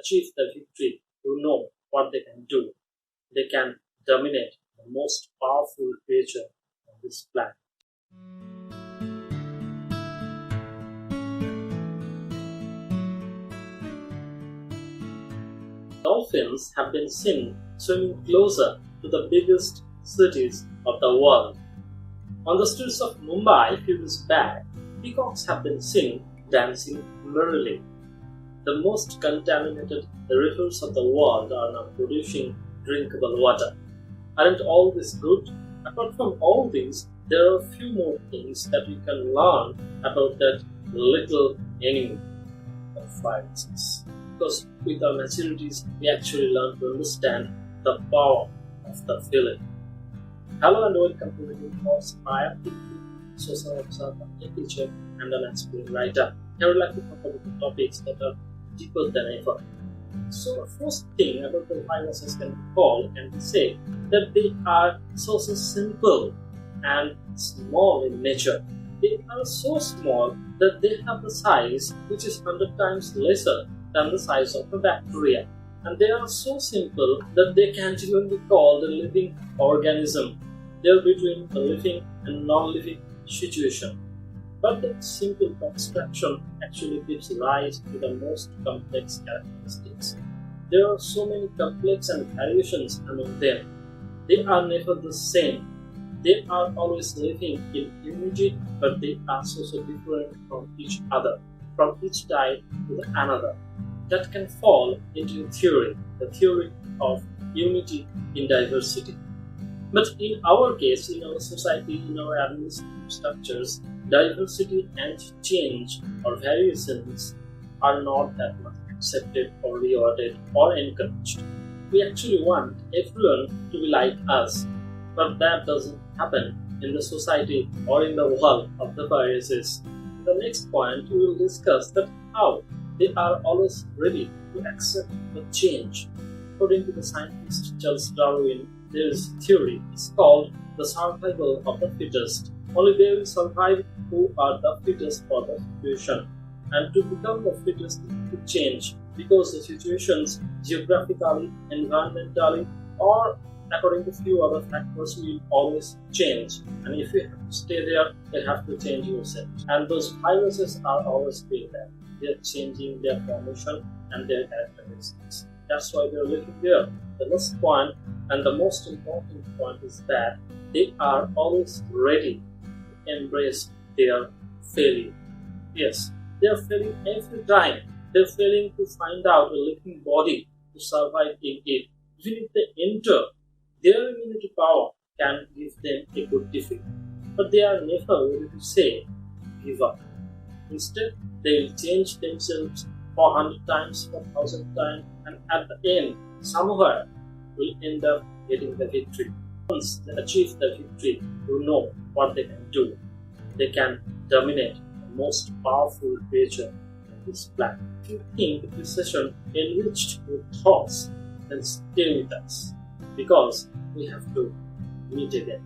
achieve the victory who know what they can do. They can dominate the most powerful creature on this planet. Dolphins have been seen swimming closer to the biggest cities of the world. On the streets of Mumbai a few years back, peacocks have been seen dancing merrily. The most contaminated rivers of the world are now producing drinkable water. Aren't all this good? Apart from all these, there are a few more things that we can learn about that little enemy of viruses. Because with our maturities, we actually learn to understand the power of the feeling. Hello and welcome to the new course. I am Pinky, social observer, a teacher, and an aspiring writer. I would like to talk about the topics that are deeper than ever. So, the first thing about the viruses can be called and we say that they are so simple and small in nature. They are so small that they have the size which is 100 times lesser than the size of a bacteria. And they are so simple that they can't even be called a living organism. They are between the living and non-living situation. But that simple construction actually gives rise to the most complex characteristics. There are so many complex and variations among them. They are never the same. They are always living in unity, but they are so different from each other, from each type to another. That can fall into a theory, the theory of unity in diversity. But in our case, in our society, in our administrative structures, diversity and change or variations are not that much accepted or rewarded or encouraged. We actually want everyone to be like us, but that doesn't happen in the society or in the world of the viruses. In the next point, we will discuss that how they are always ready to accept the change. According to the scientist Charles Darwin, there is a theory. It's called the survival of the fittest. Only they will survive who are the fittest for the situation. And to become the fittest to change, because the situations geographically, environmentally, or according to few other factors will always change. And if you have to stay there, you have to change yourself. And those viruses are always being there. They are changing their formation and their characteristics. That's why they are living there. The next point and the most important point is that they are always ready to embrace their failure. Yes, they are failing every time. They are failing to find out a living body to survive in it. Even if they enter, their immunity power can give them a good defeat. But they are never ready to say, give up. Instead, they will change themselves 400 times, 4,000 times, and at the end, somewhere, will end up getting the victory. Once they achieve the victory, you know what they can do. They can dominate the most powerful creature on this planet. If you think this session enriched your thoughts, then stay with us, because we have to meet again.